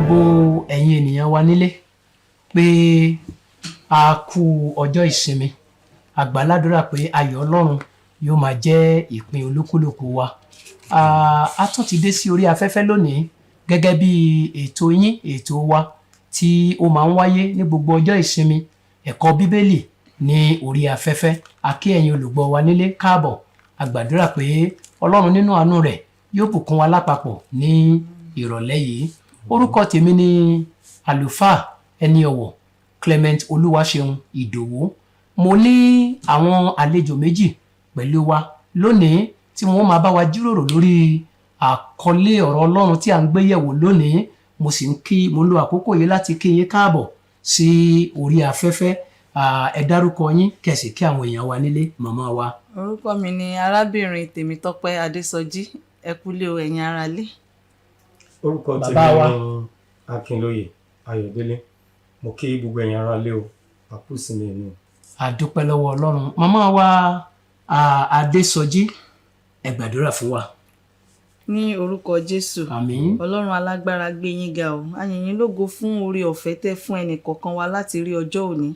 gbogbo ẹ̀yin ènìyàn wa nílé pé a kú ọjọ́ ìsinmi. A gbà ládùúrà pé ayọ̀ Ọlọ́run yóò máa jẹ́ ìpín olúkúlùkù wa. A tún ti dé sí orí afẹ́fẹ́ lónìí gẹ́gẹ́ bí ètò yín, ètò wa tí ó máa ń wáyé ní gbogbo ọjọ́ ìsinmi, ẹ̀kọ́ Bíbélì ní orí afẹ́fẹ́. A kí ẹ̀yin olùgbọ́ wa nílé káàbọ̀. A gbàdúrà pé Ọlọ́run nínú àánú rẹ̀ yóò bùkún wa lápapọ̀ ní ìrọ̀lẹ́ yìí. Orúkọ tèmi ni àlùfáà ẹni ọ̀wọ̀ Clement Olúwaṣeun Ìdòwú. Mo ní àwọn àlejò méjì pẹ̀lú wa lónìí tí wọ́n máa bá wa jíròrò lórí àkọlé ọ̀rọ̀ Ọlọ́run tí a ń gbé yẹ̀wò lónìí. Mo lo àkókò yìí láti kí yín káàbọ̀ sí orí afẹ́fẹ́. Ẹ dárúkọ yín kẹ̀sì kí àwọn èèyàn wa nílé, màmá wa. Orúkọ mi ni arábìnrin Tèmítọ́pẹ́ Adésọjí. Ẹ kúlé o ẹ̀yin aráalé. Orúkọ tèmi ni Akínlóye Ayọ̀délé. Mo kí gbogbo ẹ̀yin aráalé o, àkúsí ni inú. A dúpẹ́ lọ́wọ́ Ọlọ́run. Màmá wa Adésọjí, ẹ gbàdúrà fún wa. Ní orúkọ Jésù. Àmín. Ọlọ́run alágbára gbé yín ga o. A yìn yín lógo fún oore ọ̀fẹ́ tẹ́ fún ẹnì kọ̀ọ̀kan wa láti rí ọjọ́ òní.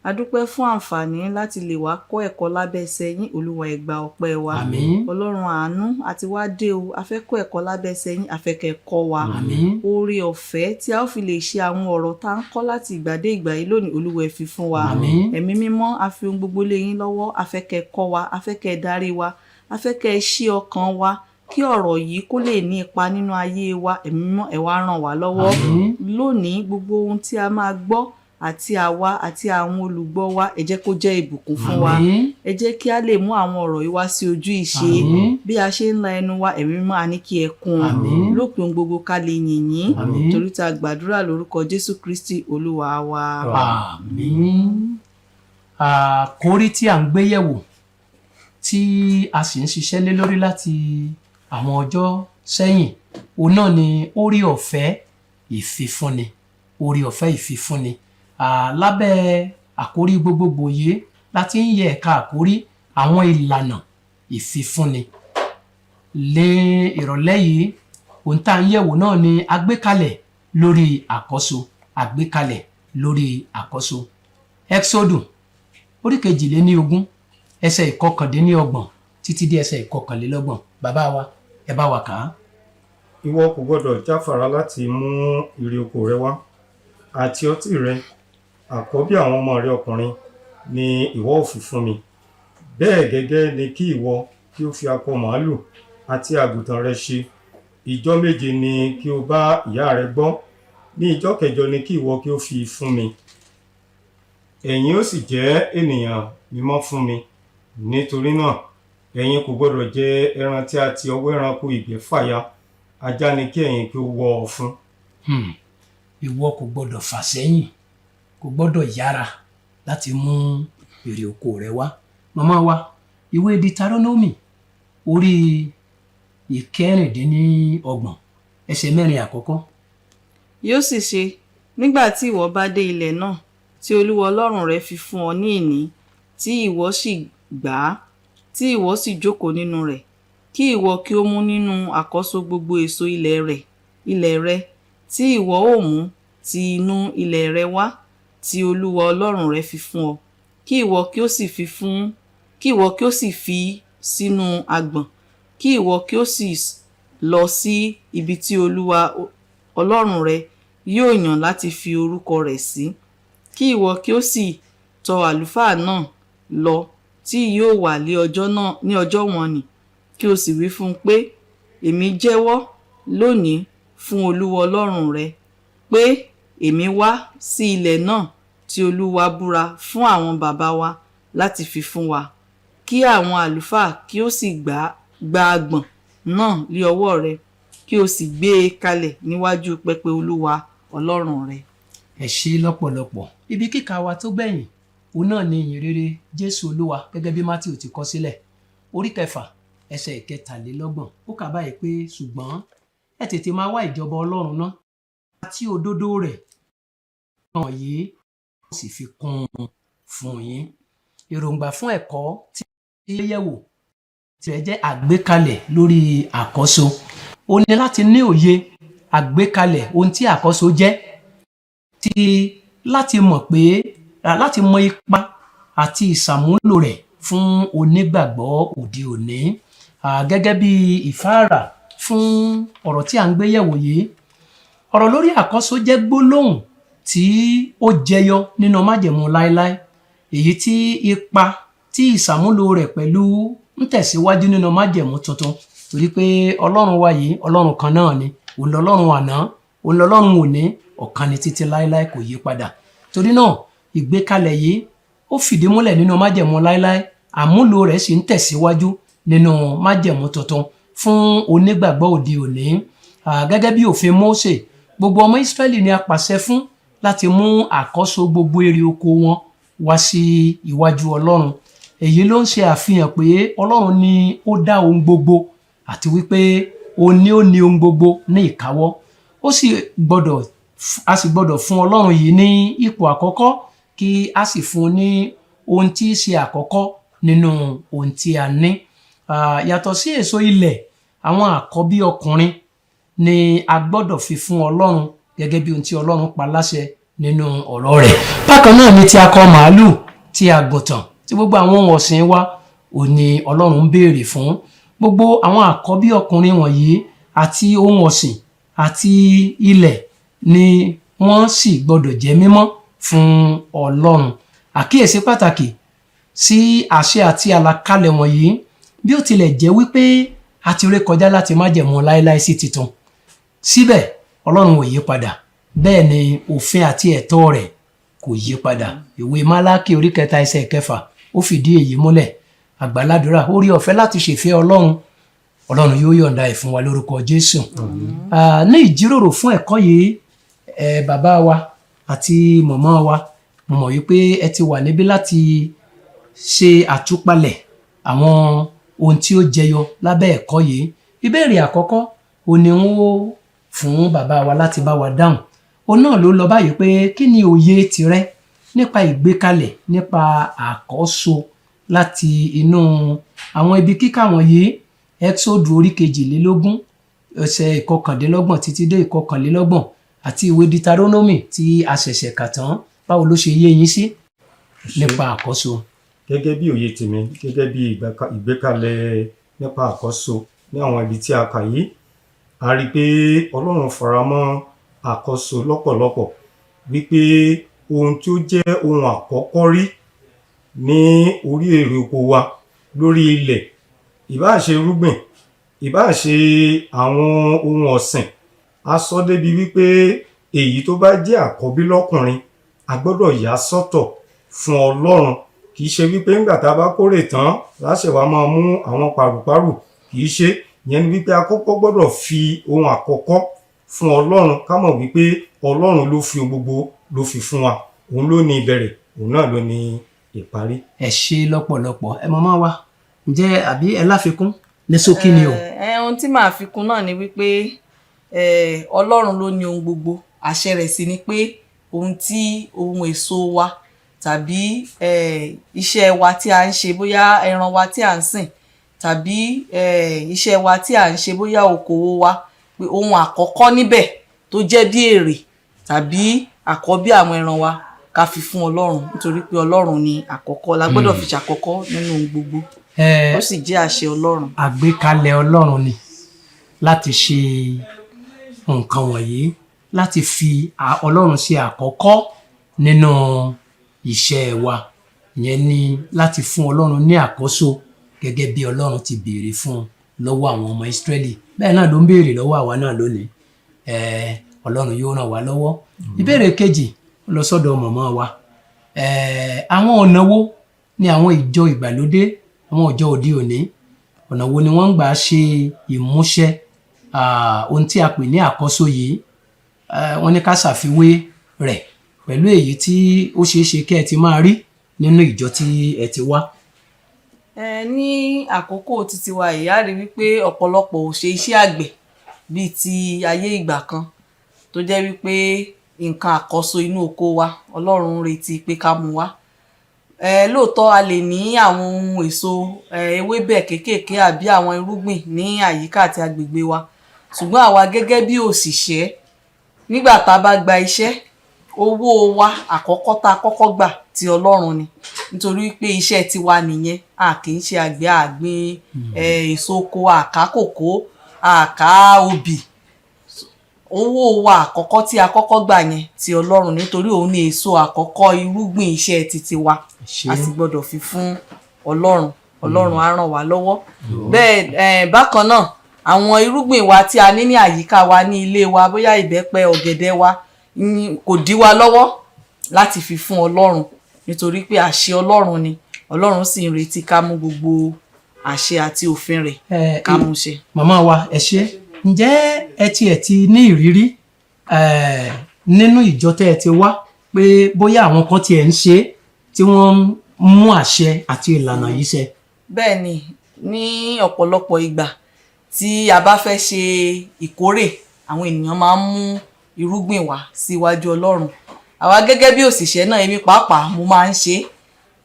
A dúpẹ́ fún àǹfààní láti lè wá kọ́ ẹ̀kọ́ lábẹ́ ẹsẹ̀ yín. Olúwa ẹ gbà ọpẹ́ wa. Àmín. Ọlọ́run àánú àti wá dé o. A fẹ́ kọ́ ẹ̀kọ́ lábẹ́ ẹsẹ̀ yín, a fẹ́ kẹ́ kọ́ wa. Àmín. Oore ọ̀fẹ́ tí a ó fi lè ṣe àwọn ọ̀rọ̀ tá ń kọ́ láti ìgbà dé ìgbà yìí lónìí, Olúwa ẹ fi fún wa. Àmín. Ẹ̀mí mímọ́, a fi ohun gbogbo lé yín lọ́wọ́. A fẹ́ kẹ́ kọ́ wa, a fẹ́ kẹ́ darí wa, a fẹ́ kẹ́ ṣí ọkàn wa kí ọ̀rọ̀ yìí kó lè ní ipa nínú ayé wa. Ẹ̀mí mímọ́, ẹ wá ràn wá lọ́wọ́. Àmín. Lónìí gbogbo ohun tí a máa gbọ́ àti àwa àti àwọn olùgbọ́ wa, ẹ jẹ́ kó jẹ́ ìbùkún fún wa. Àmín. Ẹ jẹ́ kí a lè mú àwọn ọ̀rọ̀ yìí wá sí ojú ìṣe. Àmín. Bí a ṣe ń la ẹnu wa, ẹ̀mí mímọ́ a ní kí ẹ kún un. Àmín. Lópin ohun gbogbo ká lè yìn yín. Àmín. Torí tá a gbàdúrà lórúkọ Jésù Kristi Olúwa wa. Àmín. Àkórí tí à ń gbé yẹ̀wò tí a sì ń ṣiṣẹ́ lé lórí láti àwọn ọjọ́ sẹ́yìn, òun náà ni oore ọ̀fẹ́ ìfifúnni. Oore ọ̀fẹ́ ìfifúnni. Lábẹ́ àkórí gbogbogbò yìí láti ń yẹ ẹ̀ka àkórí àwọn ìlànà ìfifúnni. Lé ìrọ̀lẹ́ yìí, ohun tá à ń yẹ̀wò náà ni àgbékalẹ̀ lórí àkọ́so. Àgbékalẹ̀ lórí àkọ́so. Ẹ́xódù orí 22 ẹsẹ̀ 29 títí dé ẹsẹ̀ 31. Bàbá wa, ẹ bá wa kà á. Ìwọ kò gbọdọ̀ jáfara láti mú ìrè oko rẹ wá, àti ọtí rẹ, àkọ́bí àwọn ọmọ rẹ ọkùnrin ni ìwọ ò fi fún mi. Bẹ́ẹ̀ gẹ́gẹ́ ni kí ìwọ kí ó fi akọ màálù àti àgùntàn rẹ ṣe. Ìjọ́ 7 ni kí o bá ìyá rẹ gbọ́, ní ìjọ́ 8 ni kí ìwọ kí ó fi fún mi. Ẹ̀yin ó sì jẹ́ ènìyàn mímọ́ fún mi. Nítorí náà, ẹ̀yin kò gbọdọ̀ jẹ ẹran tí a ti ọwọ́ ẹranko ìgbẹ́ fàya. Ajá ni kí ẹ̀yin kí ó wọ́ ọ fún. Ìwọ kò gbọdọ̀ fà sẹ́yìn, kò gbọdọ̀ yára láti mú èrè oko rẹ wá. Màmá wa, ìwé Deuteronomy orí 26 ẹsẹ̀ 4 àkọ́kọ́. Yóò sì ṣe nígbà tí ìwọ bá dé ilẹ̀ náà tí Olúwa Ọlọ́run rẹ fi fún ọ ní ìní, tí ìwọ sì gbà á, tí ìwọ sì jókòó nínú rẹ̀, kí ìwọ kí ó mú nínú àkọ́so gbogbo èso ilẹ̀ rẹ tí ìwọ ó mú ti inú ilẹ̀ rẹ wá, tí Olúwa Ọlọ́run rẹ fi fún ọ, kí ìwọ kí ó sì fi sínú agbọ̀n, kí ìwọ kí ó sì lọ sí ibi tí Olúwa Ọlọ́run rẹ yóò yàn láti fi orúkọ rẹ̀ sí, kí ìwọ kí ó sì tọ̀ àlùfáà náà lọ tí yóò wà ní ọjọ́ wọn nì, kí o sì wí fún un pé, èmi jẹ́wọ́ lónìí fún Olúwa Ọlọ́run rẹ pé èmi wá sí ilẹ̀ náà tí Olúwa búra fún àwọn bàbá wa láti fi fún wa. Kí àwọn àlùfáà kí ó sì gba agbọ̀n náà lé ọwọ́ rẹ, kí o sì gbé e kalẹ̀ níwájú pẹpẹ Olúwa Ọlọ́run rẹ. Ẹ ṣé lọ́pọ̀lọpọ̀. Ibi kíkà wa tó gbẹ̀yìn, òun náà ni ìyìnrere Jésù Olúwa gẹ́gẹ́ bí Mátíù ti kọ sílẹ̀. Orí 6 ẹsẹ̀ 23. Ó kà báyìí pé ṣùgbọ́n ẹ tètè máa wá ìjọba Ọlọ́run náà àti òdodo rẹ̀, náà yìí ó sì fi kún un fún yín. Èròǹgbà fún ẹ̀kọ́ tí ó yẹ̀wò tirẹ̀ jẹ́ àgbékalẹ̀ lórí àkọ́so. Ó ní láti ní òye àgbékalẹ̀ ohun tí àkọ́so jẹ́ ti láti mọ̀ pé láti mọ ipa àti ìsàmúlò rẹ̀ fún onígbàgbọ́ òde òní gẹ́gẹ́ bí ìfáàrà fún ọ̀rọ̀ tí à ń gbé yẹ̀wò yìí. Ọ̀rọ̀ lórí àkọ́so jẹ́ gbólóhùn tí ó jẹyọ nínú májẹ̀mú láéláé, èyí tí ipa tí ìsàmúlò rẹ̀ pẹ̀lú ń tẹ̀síwájú nínú májẹ̀mú tuntun, torí pé Ọlọ́run wa yìí Ọlọ́run kan náà ni, òun lọ́lọ́run àná, òun lọ́lọ́run òní, ọ̀kan ni títí láéláé, kò yí padà. Torí náà ìgbékalẹ̀ yìí ó fìdí múlẹ̀ nínú májẹ̀mú láéláé, àmúlò rẹ̀ sì ń tẹ̀síwájú nínú májẹ̀mú tuntun fún onígbàgbọ́ òde òní. Gẹ́gẹ́ bí òfin Mósè, gbogbo ọmọ Ísírẹ́lì ni a pàṣẹ fún láti mú àkọ́so gbogbo èrè oko wọn wá sí iwájú Ọlọ́run. Èyí ló ń ṣe àfihàn pé Ọlọ́run ni ó dá ohun gbogbo àti wípé òun ni ó ní ohun gbogbo ní ìkáwọ́. A sì gbọ́dọ̀ fún Ọlọ́run yìí ní ipò àkọ́kọ́, kí a sì fún un ní ohun tí í ṣe àkọ́kọ́ nínú ohun tí a ní. Yàtọ̀ sí èso ilẹ̀, àwọn àkọ́bí ọkùnrin ni a gbọ́dọ̀ fi fún Ọlọ́run gẹ́gẹ́ bí ohun tí Ọlọ́run pa láṣẹ nínú ọ̀rọ̀ rẹ̀. Bákan náà ni ti akọ màálù, ti àgùntàn, tí gbogbo àwọn ohun ọ̀sìn wa ò ní Ọlọ́run ń béèrè fún. Gbogbo àwọn àkọ́bí ọkùnrin wọ̀nyí àti ohun ọ̀sìn àti ilẹ̀ ni wọ́n sì gbọ́dọ̀ jẹ́ mímọ́ fún Ọlọ́run. Àkíyèsí pàtàkì sí àṣẹ àti àlàkalẹ̀ wọ̀nyí, bí ó tilẹ̀ jẹ́ wípé a ti rékọjá láti májẹ̀mú láéláé sí titun, síbẹ̀ Ọlọ́run ò yí padà, bẹ́ẹ̀ ni òfin àti ẹ̀tọ́ rẹ̀ kò yí padà. Ìwé Málákì orí 3 ẹsẹ̀ 6 ó fìdí èyí múlẹ̀. Àgbàládùra orí ọ̀fẹ́ láti ṣèfẹ́ Ọlọ́run yóò yọ̀ǹda ẹ̀ fún wa lórúkọ Jésù. Ní ìjíròrò fún ẹ̀kọ́ yìí, bàbá wa àti màmá wa, mo mọ̀ wípé ẹ ti wà níbí láti ṣe àtúpalẹ̀ àwọn ohun tí ó jẹyọ lábẹ́ ẹ̀kọ́ yìí. Ìbéèrè àkọ́kọ́ ó ní wọ́n fún bàbá wa láti bá wa dáhùn. Òun náà ló lọ báyìí pé kí ni òye tìrẹ nípa ìgbékalẹ̀ nípa àkọ́so láti inú àwọn ibi kíkà wọ̀nyí, Ẹ́kísódù orí 22 ẹsẹ̀ 29 títí dé 31 àti ìwé Dítarónómì tí a ṣẹ̀ṣẹ̀ kà tán. Báwo ló ṣe yé yín sí nípa àkọ́so? Gẹ́gẹ́ bí òye tèmi, gẹ́gẹ́ bí ìgbékalẹ̀ nípa àkọ́so ní àwọn ibi tí a kà yìí, a rí pé Ọlọ́run faramọ́ àkọ́so lọ́pọ̀lọpọ̀, wípé ohun tí ó jẹ́ ohun àkọ́kọ́ rí ní orí èrè oko wa lórí ilẹ̀, ìbáà ṣe irúgbìn, ìbáà ṣe àwọn ohun ọ̀sìn, a sọ débi wípé èyí tó bá jẹ́ àkọ́bí lọ́kùnrin a gbọ́dọ̀ yà sọ́tọ̀ fún Ọlọ́run. Kì í ṣe wípé ńgbà tá a bá kórè tán láṣẹ wa máa mú àwọn pàrùpàrù, kì í ṣe ìyẹn ni wípé a kọ́kọ́ gbọ́dọ̀ fi ohun àkọ́kọ́ fún Ọlọ́run, ká mọ̀ wípé Ọlọ́run ló fi ohun gbogbo ló fi fún wa, òun ló ní ìbẹ̀rẹ̀, òun náà ló ní ìparí. Ẹ ṣé lọ́pọ̀lọpọ̀. Màmá wa, ǹjẹ́ àbí ẹ láfikún ní ṣókí ni o? Ohun tí màá fi kún náà ni wípé Ọlọ́run ló ní ohun gbogbo, àṣẹ rẹ̀ sì ni pé ohun èso wa tàbí iṣẹ́ wa tí a ń ṣe, bóyá ẹran wa tí a ń sìn, tàbí iṣẹ́ wa tí a ń ṣe, bóyá okòwò wa, pé ohun àkọ́kọ́ níbẹ̀ tó jẹ́ bí èrè tàbí àkọ́bí àwọn ẹran wa ká fi fún Ọlọ́run, nítorí pé Ọlọ́run ni àkọ́kọ́, la gbọ́dọ̀ fi ṣàkọ́kọ́ nínú ohun gbogbo, ó sì jẹ́ àṣẹ Ọlọ́run. Àgbékalẹ̀ Ọlọ́run ni láti ṣe nǹkan wọ̀nyí, láti fi Ọlọ́run ṣe àkọ́kọ́ nínú iṣẹ́ wa. Ìyẹn ni láti fún Ọlọ́run ní àkọ́so gẹ́gẹ́ bí Ọlọ́run ti béèrè fún lọ́wọ́ àwọn ọmọ Ísírẹ́lì, bẹ́ẹ̀ náà ló ń béèrè lọ́wọ́ àwa náà lónìí. Ọlọ́run yóò ràn wá lọ́wọ́. Ìbéèrè kejì lọ sọ́dọ̀ màmá wa. Àwọn ọ̀nà wo ni àwọn ìjọ ìgbàlódé, àwọn ìjọ òde òní, ọ̀nà wo ni wọ́n ń gbà ṣe ìmúṣẹ ohun tí a pè ní àkọ́so yìí? Wọ́n ní ká ṣàfiwé rẹ̀ pẹ̀lú èyí tí ó ṣeé ṣe kẹ́ ẹ ti máa rí nínú ìjọ tí ẹ ti wá. Ní àkókò títí wa yìí, a rí wípé ọ̀pọ̀lọpọ̀ ò ṣe iṣẹ́ àgbẹ̀ bíi ti ayé ìgbà kan, tó jẹ́ wípé nǹkan àkọ́so inú oko wa Ọlọ́run ń retí pé ká mú wá. Lóòótọ́ a lè ní àwọn ohun èso ewébẹ̀ kéékèèké àbí àwọn irúgbìn ní àyíká àti agbègbè wa, ṣùgbọ́n àwa gẹ́gẹ́ bí òṣìṣẹ́ nígbà tá a bá gba iṣẹ́ owó wa àkọ́kọ́ tá a kọ́kọ́ gbà ti Ọlọ́run ni nítorí pé iṣẹ́ tiwa nìyẹn a kì í ṣe àgbẹ̀ àgbìn èso oko àká kòkó àká obì owó wa àkọ́kọ́ tí a kọ́kọ́ gbà yẹn ti Ọlọ́run nítorí òun ni èso àkọ́kọ́ irúgbìn iṣẹ́ titi wa a sì gbọ́dọ̀ fi fún Ọlọ́run á ràn wá lọ́wọ́ bẹ́ẹ̀ bákan náà àwọn irúgbìn wa tí a ní àyíká wa ní ilé wa bóyá ìbẹ́pẹ ọ̀gẹ̀dẹ̀ wa kò dí wa lọ́wọ́ láti fi fún Ọlọ́run nítorí pé àṣẹ Ọlọ́run ni Ọlọ́run sì ń retí ká mú gbogbo àṣẹ àti òfin rẹ̀ ká mú ṣe. màmá wa ẹ ṣé ǹjẹ́ ẹ ti ní ìrírí nínú ìjọ tẹ́ ẹ ti wá pé bóyá àwọn kan tiẹ̀ ń ṣe tí wọ́n mú àṣẹ àti ìlànà yìí ṣe? bẹ́ẹ̀ ni ní ọ̀pọ̀lọpọ̀ ìgbà tí a bá fẹ́ ṣe ìkórè àwọn ènìyàn máa ń mú irúgbìn wá síwájú Ọlọ́run àwa gẹ́gẹ́ bí òṣìṣẹ́ náà èmi pàápàá mo máa ń ṣe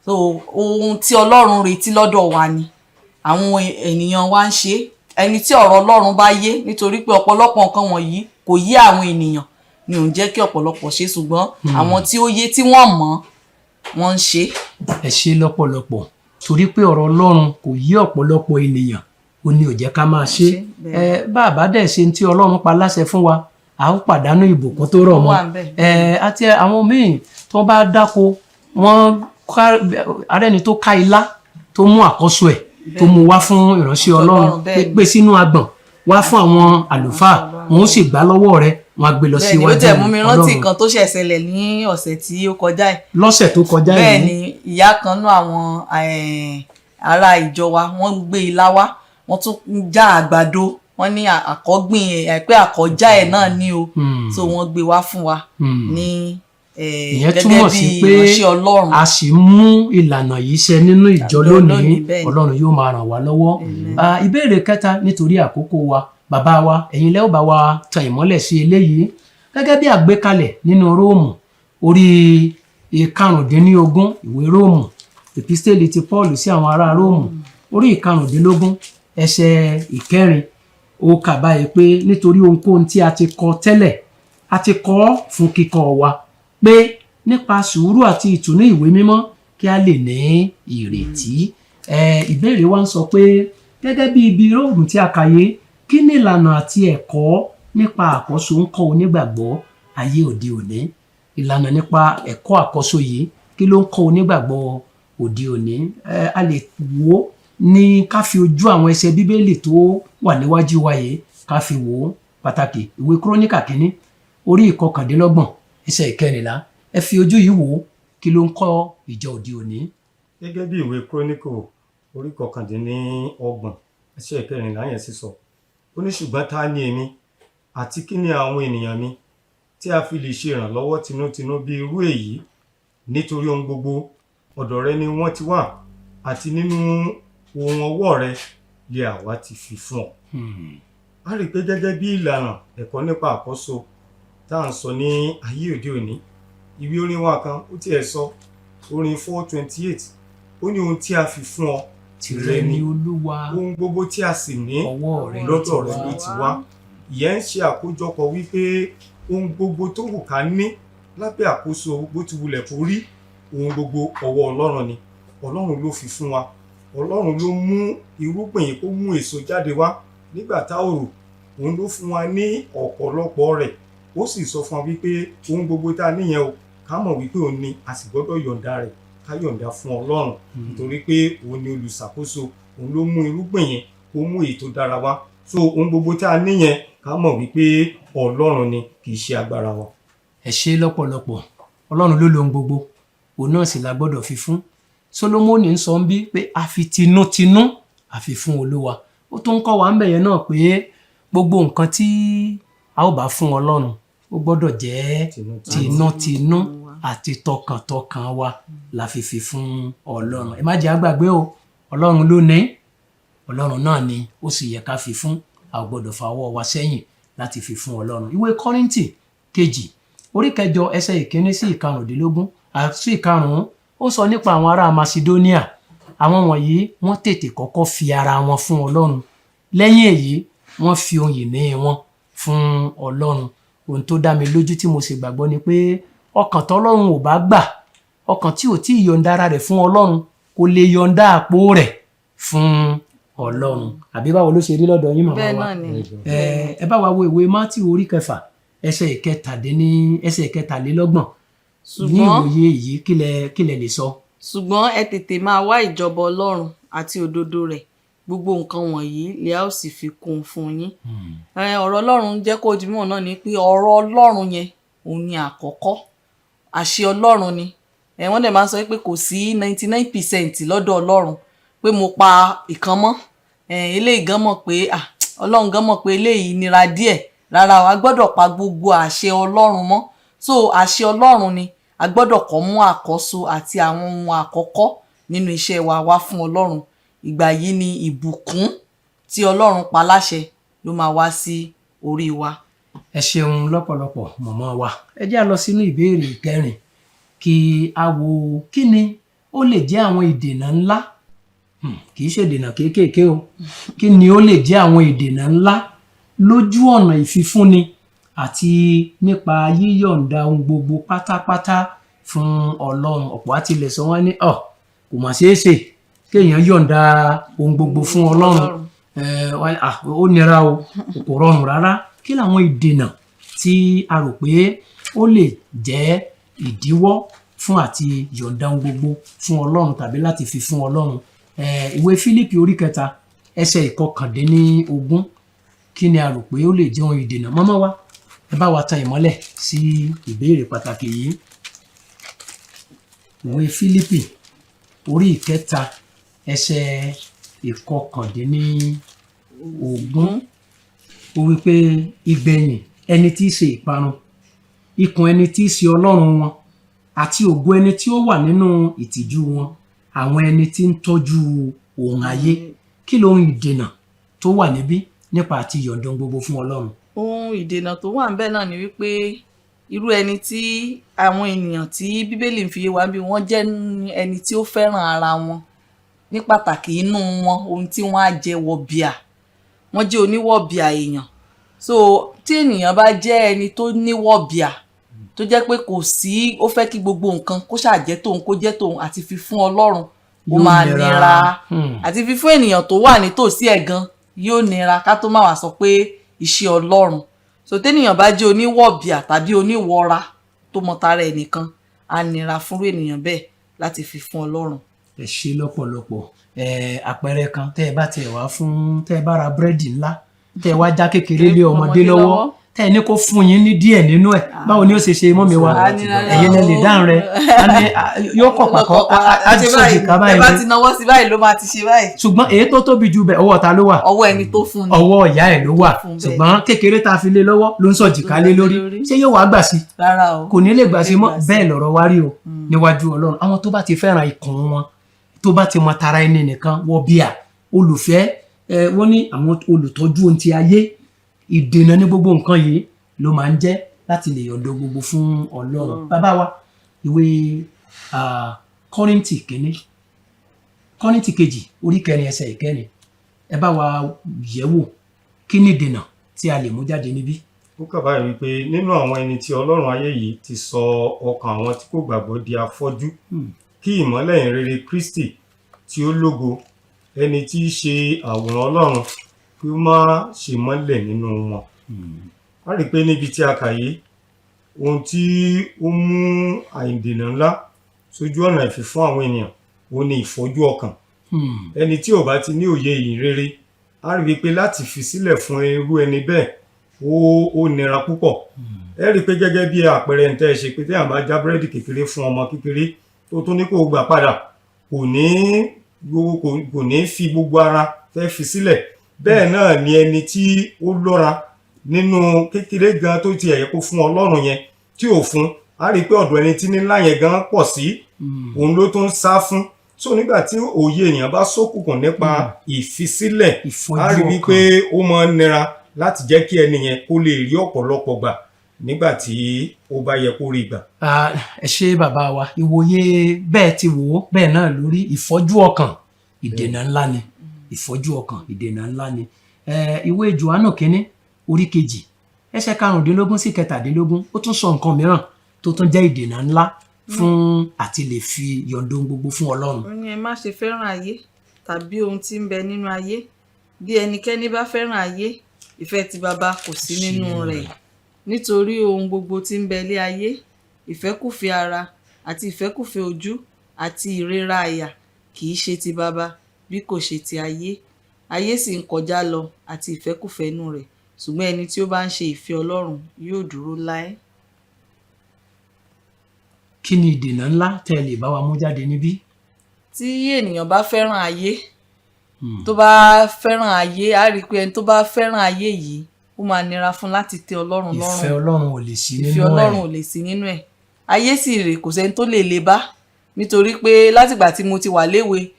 so ohun tí Ọlọ́run retí lọ́dọ̀ wa ni àwọn ènìyàn wa ń ṣe ẹni tí ọ̀rọ̀ Ọlọ́run bá yé nítorí pé ọ̀pọ̀lọpọ̀ nǹkan wọ̀nyí kò yé àwọn ènìyàn ni ò ń jẹ́ kí ọ̀pọ̀lọpọ̀ ṣe ṣùgbọ́n àwọn tí ó yé tí wọ́n mọ̀ wọ́n ń ṣe. ẹ ṣé lọ́pọ̀lọpọ̀ torí pé ọ̀rọ̀ Ọlọ́run kò yé ọ̀pọ̀lọpọ̀ ènìyàn ó ní ò jẹ́ ká máa ṣe bàbá dẹ̀ ṣe tí Ọlọ́run pa láṣẹ fún wa a ó pàdánù ìbùkún tó rọ̀ mọ́ àti àwọn míì tó bá dáko wọ́n arẹ́ni tó ká ilá tó mú àkọ́so ẹ̀ tó mú wá fún ìránṣẹ́ Ọlọ́run pé sínú agbọ̀n wá fún àwọn àlùfáà wọn ó sì gbà lọ́wọ́ rẹ̀ wọn á gbé lọ síwájú Ọlọ́run. bẹ́ẹ̀ni ó tẹ̀ mú mi rántí nǹkan tó ṣẹ̀ ṣẹlẹ̀ ní ọ̀sẹ̀ tí ó kọjá yìí. lọ́sẹ̀ tó kọjá yìí. bẹ́ẹ̀ni ìyá kan náà àwọn ará ìjọ wa wọ́n gbé ilá wá wọ́n tún já àgbàdo wọ́n ní àkọ́gbìn pé àkọ́já ẹ̀ náà ní o so wọ́n gbé wá fún wa ní gẹ́gẹ́ bí ìránṣẹ́ Ọlọ́run. a sì mú ìlànà yìí ṣe nínú ìjọ lónìí Ọlọ́run yóò máa ràn wá lọ́wọ́. ìbéèrè kẹta nítorí àkókò wa bàbá wa ẹ̀yin lẹ́ ó bá wa tan ìmọ́lẹ̀ sí eléyìí gẹ́gẹ́ bí àgbékalẹ̀ nínú Róòmù orí 15 ìwé Róòmù episteli ti Paul sí àwọn ará Róòmù orí 15 ẹsẹ̀ 4 ó kà báyìí pé nítorí ohunkóhun tí a ti kọ tẹ́lẹ̀ a ti kọ fún kíkọ́ wa pé nípa sùúrù àti ìtùnú ìwé mímọ́ kí a lè ní ìrètí. ìbéèrè wa ń sọ pé gẹ́gẹ́ bí ibi Róòmù tí a kàyé kí ni ìlànà àti ẹ̀kọ́ nípa àkọ́so ń kọ́ onígbàgbọ́ ayé òde òní? ìlànà nípa ẹ̀kọ́ àkọ́so yìí kí ló ń kọ́ onígbàgbọ́ òde òní? a lè wò ó ní ká fi ojú àwọn ẹsẹ̀ Bíbélì tó wà níwájú wa yìí ká fi wò ó pàtàkì ìwé Kíróníkà kínní orí 29 ẹsẹ̀ 14 ẹ fi ojú yìí wò ó kí ló ń kọ́ ìjọ òde òní. gẹ́gẹ́ bí ìwé Kíróníkà orí 29 ẹsẹ̀ 14 yẹn sì sọ ó ní ṣùgbọ́n ta ni èmi àti kí ni àwọn ènìyàn mi tí a fi lè ṣe ìrànlọ́wọ́ tinútinú bí irú èyí nítorí ohun gbogbo ọ̀dọ̀ rẹ ni wọ́n ti wà àti nínú ohun ọwọ́ rẹ lè àwa ti fi fún ọ. a rí pé gẹ́gẹ́ bí ìlànà ẹ̀kọ́ nípa àkọ́so tá à ń sọ ní ayé òde òní ìwé orin wa kan ó tiẹ̀ sọ orin 428 ó ní ohun tí a fi fún ọ tìrẹ ni Olúwa ohun gbogbo tí a sì ní lọ́dọ̀ rẹ ló ti wá. ìyẹn ń ṣe àkójọpọ̀ wípé ohun gbogbo tó wù ká ní lábẹ́ àkóso bó ti wulẹ̀ kó rí ohun gbogbo ọwọ́ Ọlọ́run ni Ọlọ́run ló fi fún wa Ọlọ́run ló mú irúgbìn yìí kó mú èso jáde wá nígbà tá ò rò òun ló fún wa ní ọ̀pọ̀lọpọ̀ rẹ̀ ó sì sọ fún wa wípé ohun gbogbo tá a níyẹn o ká mọ̀ wípé òun ni a sì gbọ́dọ̀ yọ̀ǹda rẹ̀ ká yọ̀ǹda fún Ọlọ́run nítorí pé òun ni olùṣàkóso òun ló mú irúgbìn yẹn kó mú èyí tó dára wá so ohun gbogbo tá a níyẹn ká mọ̀ wípé Ọlọ́run ni kì í ṣe agbára wa. ẹ ṣé lọ́pọ̀lọpọ̀ Ọlọ́run ló lohun gbogbo òun náà sì la gbọ́dọ̀ fi fún. Sólómọ́nì ń sọ ń bí pé a fi tinútinú a fi fún Olúwa ó tún ń kọ́ wa ń bẹ̀yẹn náà pé gbogbo nǹkan tí a ó bá fún Ọlọ́run ó gbọ́dọ̀ jẹ́ tinútinú àti tọkàntọkàn wa la fi fún Ọlọ́run. ẹ má jẹ́ àgbàgbé o Ọlọ́run ló ní Ọlọ́run náà ni ó sì yẹ ká fi fún a ò gbọ́dọ̀ fa ọwọ́ wa sẹ́yìn láti fi fún Ọlọ́run. ìwé Kọ́ríńtì kejì orí 9 ẹsẹ̀ 1 sí 15 àti 5 ó sọ nípa àwọn ará Macedonia àwọn wọ̀nyí wọ́n tètè kọ́kọ́ fi ara wọn fún Ọlọ́run lẹ́yìn èyí wọ́n fi ohun ìní wọn fún Ọlọ́run. Ohun tó dá mi lójú tí mo sì gbàgbọ́ ni pé ọkàn tọ́lọ́run ò bá gbà, ọkàn tí ò tí ì yọ̀ǹda ara rẹ̀ fún Ọlọ́run kò lè yọ̀ǹda àpò rẹ̀ fún Ọlọ́run. Àbí báwo ló ṣe rí lọ́dọ̀ yín màmá wa? bẹ́ẹ̀ náà ni. Ẹ bá wa wo ìwé Mátíù orí 6 ẹsẹ̀ ìkẹtàlélọ́gbọ̀n. Ní ìwòye yìí kí lẹ lè sọ? Ṣùgbọ́n ẹ tètè máa wá ìjọba Ọlọ́run àti òdodo rẹ̀, gbogbo nǹkan wọ̀nyí lè a ó sì fi kún fún yín. Ọ̀rọ̀ Ọlọ́run jẹ́ kó di mọ̀ náà ni pé ọ̀rọ̀ Ọlọ́run yẹn òun ni àkọ́kọ́, àṣẹ Ọlọ́run ni. Wọ́n dẹ̀ máa ń sọ pé kò sí 99% lọ́dọ̀ Ọlọ́run pé mo pa ìkan mọ́, eléyìí gan mọ̀ pé Ọlọ́run gan mọ̀ pé eléyìí nira díẹ̀. Rárá, a gbọ́dọ̀ pa gbogbo àṣẹ Ọlọ́run mọ́. So àṣẹ Ọlọ́run ni a gbọ́dọ̀ kọ́ mú àkọ́so àti àwọn ohun àkọ́kọ́ nínú iṣẹ́ wa wá fún Ọlọ́run. Ìgbà yìí ni ìbùkún tí Ọlọ́run pa láṣẹ ló máa wá sí orí wa. Ẹ ṣeun lọ́pọ̀lọpọ̀ màmá wa. Ẹ jẹ́ á lọ sínú ìbéèrè 4 kí a wo kí ni ó lè jẹ́ àwọn ìdènà ńlá, kì í ṣe ìdènà kéékèèké o, kí ni ó lè jẹ́ àwọn ìdènà ńlá lójú ọ̀nà ìfifúnni àti nípa yíyọ̀ǹda ohun gbogbo pátápátá fún Ọlọ́run. Ọ̀pọ̀ á tilẹ̀ sọ wọ́n ní kò mà ṣeé ṣe kéèyàn yọ̀ǹda ohun gbogbo fún Ọlọ́run, ó nira o, kò rọrùn rárá. Kí làwọn ìdènà tí a rò pé ó lè jẹ́ ìdíwọ́ fún àti yọ̀ǹda ohun gbogbo fún Ọlọ́run tàbí láti fi fún Ọlọ́run? Ìwé Fílípì orí 3 ẹsẹ̀ 19. Kí ni a rò pé ó lè jẹ́ ohun ìdènà? Màmá wa, ẹ bá wa tan ìmọ́lẹ̀ sí ìbéèrè pàtàkì yìí. Ìwé Fílípì orí 3 ẹsẹ̀ 19. Ó wí pé ìgbẹ̀yìn ẹni tí í ṣe ìparun, ikùn ẹni tí í ṣe Ọlọ́run wọn, àti ògo ẹni tí ó wà nínú ìtìjú wọn, àwọn ẹni tí ń tọ́jú ohun ayé. Kí lohun ìdènà tó wà níbí nípa àti yọ̀ǹda gbogbo fún Ọlọ́run? Ohun ìdènà tó wà ńbẹ̀ náà ni wípé irú ẹni tí àwọn ènìyàn tí Bíbélì ń fi yé wa bí wọ́n jẹ́ ẹni tí ó fẹ́ràn ara wọn, ní pàtàkì inú wọn ohun tí wọ́n á jẹ wọ̀bìà, wọ́n jẹ́ oníwọ̀bìà èèyàn. So tí ènìyàn bá jẹ́ ẹni tó níwọ̀bìà tó jẹ́ pé kò sí, ó fẹ́ kí gbogbo nǹkan kó ṣàjẹ́ tóun, kó jẹ́ tóun, àti fi fún Ọlọ́run ó máa nira. Àti fi fún ènìyàn tó wà nítòsí ẹ̀ gan yóò nira, ká tó má wá sọ pé iṣẹ́ Ọlọ́run. So téèyàn bá jẹ́ oníwọ̀bìà tàbí oníwọra tó mọ tara ẹ̀ nìkan, á nira fún ènìyàn bẹ́ẹ̀ láti fi fún Ọlọ́run. Ẹ ṣé lọ́pọ̀lọpọ̀. Àpẹẹrẹ kan tẹ́ ẹ bá tiẹ̀ wá fún, tẹ́ ẹ bá ra búrẹ́dì ńlá, tẹ́ ẹ wá já kékeré lé ọmọdé lọ́wọ́, tẹ́ ẹ ní kó fún yín ní díẹ̀ nínú ẹ̀, báwo ni ó ṣe ṣe mọ́mi wa? Ẹ̀yin lẹ lè dáhùn rẹ̀. Yóò kọ̀ pàkọ́, á ti sọ̀jì ká báyìí. ẹ bá ti náwó sí báyìí ló máa ti ṣe báyìí. Ṣùgbọ́n èyí tó tóbi jù bẹ́ẹ̀, ọwọ́ ta ló wà? Ọwọ́ ẹni tó fún ni. Ọwọ́ ìyá ẹ̀ ló wà. Ṣùgbọ́n kékeré tá a fi lé lọ́wọ́ ló ń sọ̀jì ká lé lórí. Ṣé yóò wá gbà sí? Rárá o. Kò ní lè gbà sí mọ́. Bẹ́ẹ̀ lọ̀rọ̀ wá rí o níwájú Ọlọ́run. Àwọn tó bá ti fẹ́ràn ikùn wọn, tó bá ti mọ tara ẹni nìkan, wọ̀bìà, olùfẹ́, wọ́n ní àwọn olùtọ́jú ohun ti ayé, ìdènà ní gbogbo nǹkan yìí ló máa ń jẹ́ láti lè yọ̀ǹda gbogbo fún Ọlọ́run. Bàbá wa, ìwé Kọ́ríńtì kejì orí 4 ẹsẹ̀ 1. Ẹ bá wa yẹ̀wò kí ni ìdènà tí a lè mú jáde níbí? Ó kà báyìí wípé nínú àwọn ẹni tí Ọlọ́run ayé yìí ti sọ ọkàn àwọn tí kò gbàgbọ́ di afọ́jú, kí ìmọ́lẹ̀ ìrere Kristi tí ó lógo, ẹni tí í ṣe àwòrán Ọlọ́run, kí ó má ṣe mọ́lẹ̀ nínú wọn. A rí pé níbi tí a kà yìí, ohun tí ó mú àìdènà ńlá sójú ọ̀nà ìfifún àwọn ènìyàn ó ní ìfọ́jú ọkàn. Ẹni tí ò bá ti ní òye ìrere, a rí pé láti fi sílẹ̀ fún irú ẹni bẹ́ẹ̀ ó nira púpọ̀. Ẹ rí pé gẹ́gẹ́ bí àpẹẹrẹ ń tẹ́ ṣe pé téèyàn bá já búrẹ́dì kékeré fún ọmọ kékeré tó tún ní kó gbà padà, kò ní fi gbogbo ara fẹ́ fi sílẹ̀. Bẹ́ẹ̀ náà ni ẹni tí ó lọ́ra nínú kékeré gan tó ti ẹ̀yẹ kó fún Ọlọ́run yẹn tí ò fún, a rí pé ọ̀dọ̀ ẹni tí nílá yẹn gan pọ̀ sí, òun ló tún sá fún. So nígbà tí òye ènìyàn bá ṣókùnkùn nípa ìfisílẹ̀, a rí wípé ó máa ń nira láti jẹ́ kí ẹni yẹn kó lè rí ọ̀pọ̀lọpọ̀ gbà nígbà tí ó bá yẹ kó rí gbà. Ẹ ṣé bàbá wa, ìwòye bẹ́ẹ̀ ti wò ó bẹ́ẹ̀ náà lórí. Ìfọ́jú ọkàn ìdènà ńlá ni. Ìfọ́jú ọkàn ìdènà ńlá ni. ìwé Jòhánù kínní orí kejì ẹsẹ̀ 15 sí 17 ó tún sọ nǹkan mìíràn tó tún jẹ́ ìdènà ńlá fún àti lè fi yọ̀ǹda ohun gbogbo fún Ọlọ́run. ó ní ẹ má ṣe fẹ́ràn ayé tàbí ohun tí ń bẹ nínú ayé. Bí ẹnikẹ́ni bá fẹ́ràn ayé, ìfẹ́ ti baba kò sí nínú rẹ̀. Nítorí ohun gbogbo tí ń bẹ lé ayé, ìfẹ́kùfẹ́ ara àti ìfẹ́kùfẹ́ ojú àti ìrera àyà kì í ṣe ti baba bí kò ṣe ti ayé. Ayé sì ń kọjá lọ àti ìfẹ́kùfẹ́ inú rẹ̀, ṣùgbọ́n ẹni tí ó bá ń ṣe ìfẹ́ Ọlọ́run yóò dúró láé. Kí ni ìdènà ńlá tẹ́ ẹ lè bá wa mú jáde níbí? Tí ènìyàn bá fẹ́ràn ayé, tó bá fẹ́ràn ayé, á rí i pé ẹni tó bá fẹ́ràn ayé yìí ó máa nira fún láti tẹ́ Ọlọ́run lọ́rùn. Ìfẹ́ Ọlọ́run ò lè sí nínú ẹ̀. Ìfẹ́ Ọlọ́run ò lè sí nínú ẹ̀. Ayé sì rè kò sẹ́ni tó lè le bá, nítorí pé látìgbà tí mo ti wà léwe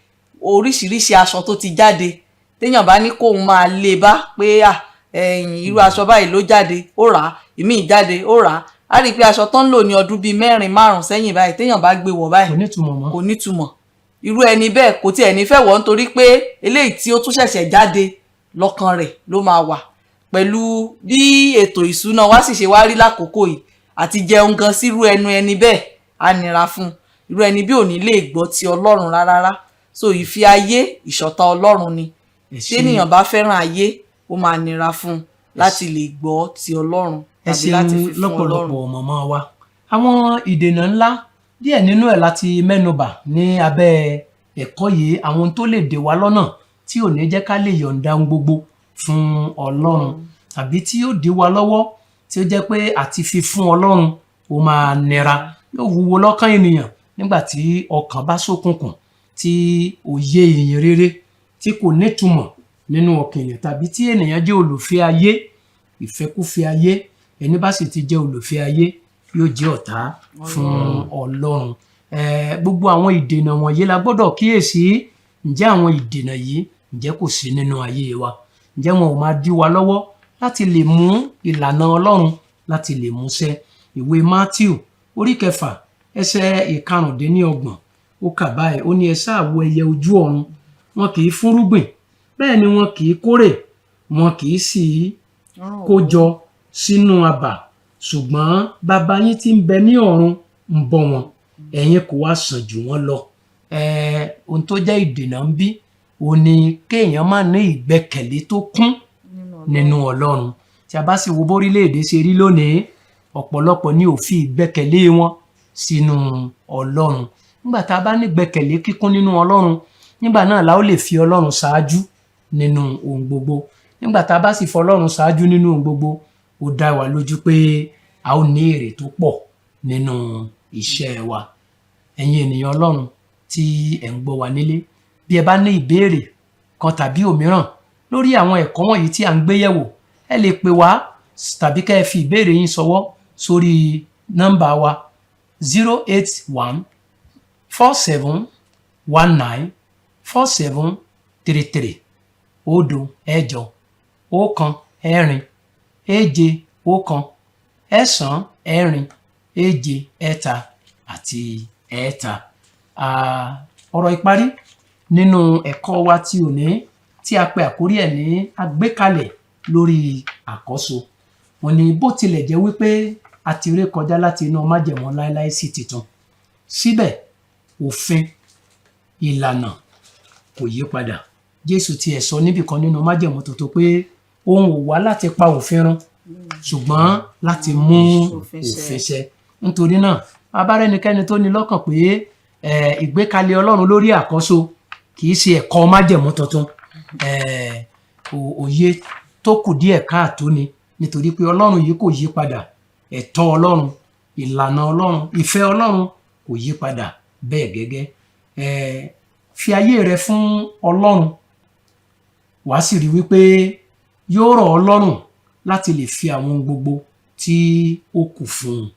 oríṣiríṣi aṣọ tó ti jáde téèyàn bá ní kóun máa le bá pé irú aṣọ báyìí ló jáde ó rà á, ìmíì jáde ó rà á. Á rí i pé aṣọ tó ń lò ní ọdún bíi 4-5 sẹ́yìn báyìí téèyàn bá gbé wọ̀ báyìí kò nítumọ̀ mọ́. kò nítumọ̀. Irú ẹni bẹ́ẹ̀ kò tiẹ̀ ní fẹ́ wọ̀ nítorí pé eléyìí tí ó tún ṣẹ̀ṣẹ̀ jáde lọ́kàn rẹ̀ ló máa wà. Pẹ̀lú bí ètò ìṣúná wa sì ṣe wá rí lákòókò yìí àti jẹun gan sírú ẹni bẹ́ẹ̀ á nira fún. Irú ẹni bí ò ní lè gbọ́ ti Ọlọ́run rárá. So ìfi ayé ìṣọ̀tá Ọlọ́run ni. Tí ènìyàn bá fẹ́ràn ayé ó máa nira fún láti lè gbọ́ ti Ọlọ́run tàbí láti fi fún Ọlọ́run. lọ́pọ̀lọpọ̀ mọ̀mọ́ wa àwọn ìdènà ńlá díẹ̀ nínú ẹ̀ láti mẹ́nubà ní abẹ́ ẹ̀kọ́ yìí, àwọn tó lè dè wá lọ́nà tí ò ní jẹ́ ká lè yọ̀ǹda ohun gbogbo fún Ọlọ́run tàbí tí yóò dí wa lọ́wọ́ tí ó jẹ́ pé àti fi fún Ọlọ́run ó máa nira, yóò wúwo lọ́kàn ènìyàn nígbà tí ọkàn bá ṣókùnkùn, tí òye ìyìn rere tí kò nítumọ̀ nínú ọkàn ènìyàn, tàbí tí ènìyàn jẹ́ olùfẹ́ ayé, ìfẹ́kúfẹ́ ayé. Ẹni bá sì ti jẹ́ olùfẹ́ ayé yóò jẹ́ ọ̀tá fún Ọlọ́run. Gbogbo àwọn ìdènà wọ̀nyí la gbọ́dọ̀ kíyèsí. Ǹjẹ́ àwọn ìdènà yìí ǹjẹ́ kò sí nínú ayé wa? Ǹjẹ́ wọn ò máa dí wa lọ́wọ́ láti lè mú ìlànà Ọlọ́run láti lè múṣẹ? Ìwé Mátíù orí 6 ẹsẹ̀ 25 ó kà báyìí, ó ní ẹ sáà wo ẹyẹ ojú ọ̀run, wọn kì í fúnrúgbìn, bẹ́ẹ̀ ni wọn kì í kórè, wọn kì í sì kó jọ sínú abà, ṣùgbọ́n bàbá yín tí ń bẹ ní ọ̀run ń bọ́ wọn, ẹ̀yin kò wá sàn jù wọ́n lọ. Ohun tó jẹ́ ìdènà ń bí ó ní kéèyàn má ní ìgbẹ́kẹ̀lé tó kún nínú Ọlọ́run. Tí a bá sì wo bórílẹ̀-èdè ṣe rí lónìí, ọ̀pọ̀lọpọ̀ ni ò fi ìgbẹ́kẹ̀lé wọn sínú Ọlọ́run. Nígbà tá a bá ní ìgbẹ́kẹ̀lé kíkún nínú Ọlọ́run, nígbà náà la ó lè fi Ọlọ́run ṣáájú nínú ohun gbogbo. Nígbà tá a bá sì fọ Ọlọ́run ṣáájú nínú ohun gbogbo, ó dá wa lójú pé a ó ní èrè tó pọ̀ nínú iṣẹ́ wa. Ẹ̀yin ènìyàn Ọlọ́run tí ẹ̀ ń gbọ́ wa nílé, bí ẹ bá ní ìbéèrè kan tàbí òmíràn lórí àwọn ẹ̀kọ́ wọ̀nyí tí à ń gbé yẹ̀wò, ẹ lè pè wá tàbí kẹ́ ẹ fi ìbéèrè yín ṣọwọ́ sórí nọ́mbà wa 081 4719 4733 òdo ẹ̀jọ ọ̀kan ẹ̀rin èje ọ̀kan ẹ̀sán ẹ̀rin èje ẹ̀ta àti ẹ̀ta. Ọ̀rọ̀ ìparí nínú ẹ̀kọ́ wa tí òní tí a pè àkórí ẹ̀ ní àgbékalẹ̀ lórí àkọ́so. Wọ́n ní bó tilẹ̀ jẹ́ wípé a ti ré kọjá láti inú májẹ̀mú láéláé sí titun, síbẹ̀ òfin ìlànà kò yí padà. Jésù tiẹ̀ sọ níbìkan nínú májẹ̀mú tuntun pé òun ò wá láti pa òfin run, ṣùgbọ́n láti mú òfin ṣẹ. Nítorí náà abárẹ́nikẹ́ni tó ní lọ́kàn pé ìgbékalẹ̀ Ọlọ́run lórí àkọ́so kì í ṣe ẹ̀kọ́ májẹ̀mú tuntun, òye tó kù díẹ̀ káàtó ni, nítorí pé Ọlọ́run yìí kò yí padà. Ẹ̀tọ́ Ọlọ́run, ìlànà Ọlọ́run, ìfẹ́ Ọlọ́run kò yí padà bẹ́ẹ̀ gẹ́gẹ́. Fi ayé rẹ fún Ọlọ́run, wàá sì rí wípé yóò rọ̀ ọ́ lọ́rùn láti lè fi àwọn ohun gbogbo tí ó kù fún un.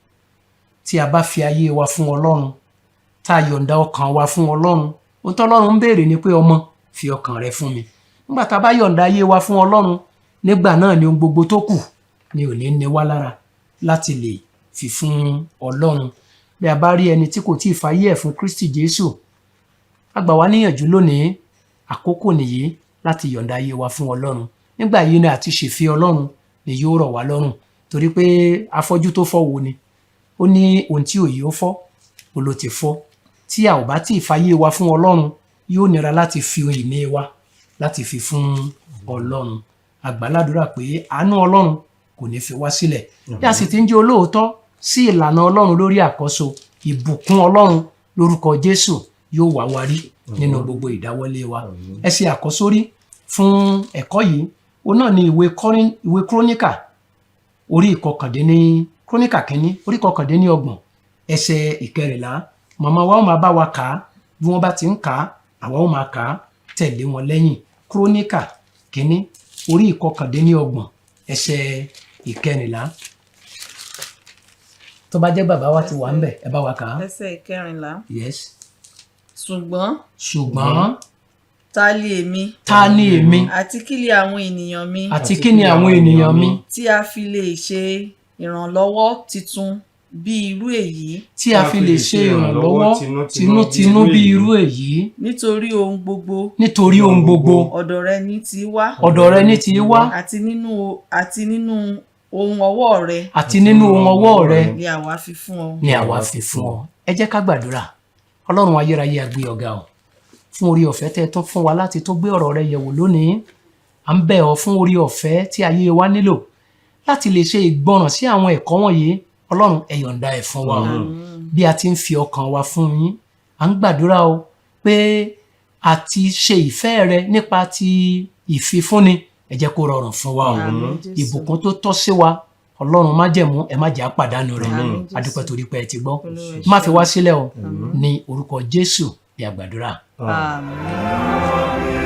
Tí a bá fi ayé wa fún Ọlọ́run, tá a yọ̀ǹda ọkàn wa fún Ọlọ́run, ohun tí Ọlọ́run ń béèrè ni pé ọmọ fi ọkàn rẹ fún mi. Nígbà tá a bá yọ̀ǹda ayé wa fún Ọlọ́run, nígbà náà ni ohun gbogbo tó kù ni ò ní ní wá lára láti lè fi fún Ọlọ́run. Bí a bá rí ẹni tí kò tíì fayé ẹ̀ fún Kristi Jésù, a gbà wá níyànjú lónìí, àkókò nìyí láti yọ̀ǹda ayé wa fún Ọlọ́run. nígbà yìí ni àti ṣèfẹ́ Ọlọ́run ni yóò rọ̀ wá lọ́rùn torí pé afọ́jú tó fọ́ wo ni ó ní ohun tí òye ó fọ́ ó ló ti fọ́ tí a ò bá tí ì fàyè wa fún Ọlọ́run yóò nira láti fi ìní wa láti fi fún Ọlọ́run àgbàládùúrà pé àánú Ọlọ́run kò ní fi wá sílẹ̀ bí a sì ti ń jẹ́ olóòótọ́ sí ìlànà Ọlọ́run lórí àkọ́so ìbùkún Ọlọ́run lórúkọ Jésù yóò wá wa rí nínú gbogbo ìdáwọ́lé wa ẹ ṣe àkọ́sórí fún ẹ̀kọ́ yìí òun náà ni ìwé Króníkà orí ìkọkàndínní Króníkà kínní orí ìkọkàndínní 30 ẹsẹ̀ 14 màmá wa ó máa bá wa kà á bí wọ́n bá ti ń kà á àwa ó máa kà á tẹ̀lé wọn lẹ́yìn Króníkà kínní orí ìkọkàndínní 30 ẹsẹ̀ 14 tó bá jẹ́ bàbá wa ti wà ń bẹ̀ ẹ bá wa kà á. ẹsẹ̀ 14. Yes. ṣùgbọ́n ta ni èmi ta ni èmi àti kí ni àwọn ènìyàn mi àti kí ni àwọn ènìyàn mi tí a fi lè ṣe ìrànlọ́wọ́ titun bí irú èyí tí a fi lè ṣe ìrànlọ́wọ́ tinútinú bí irú èyí nítorí ohun gbogbo ọ̀dọ̀ rẹ ni ti wá àti nínú ohun ọwọ́ rẹ ni àwa fi fún ọ. ẹ jẹ́ ká gbàdúrà. Ọlọ́run ayérayé a gbé ọ̀gá o fún orí ọ̀fẹ́ tẹ́ tó fún wa láti tó gbé ọ̀rọ̀ rẹ yẹ̀wò lónìí à ń bẹ̀ ọ́ fún orí ọ̀fẹ́ tí ayé wa nílò láti lè ṣe ìgbọràn sí àwọn ẹ̀kọ́ wọ̀nyí. Ọlọ́run ẹ yọ̀ǹda ẹ̀ fún wa o bí a ti ń fi ọkàn wa fún yín à ń gbàdúrà o pé a ti ṣe ìfẹ́ rẹ nípa ti ìfifúnni ẹ jẹ́ kó rọrùn fún wa o ìbùkún tó tọ́ sí wa Ọlọ́run májẹ̀mú ẹ má jẹ́ àpàdánù rẹ̀ a dúpẹ́ torí pé ẹ ti gbọ́ má fi wá sílẹ̀ o ní orúkọ Jésù ní àgbàdúrà. Àmín.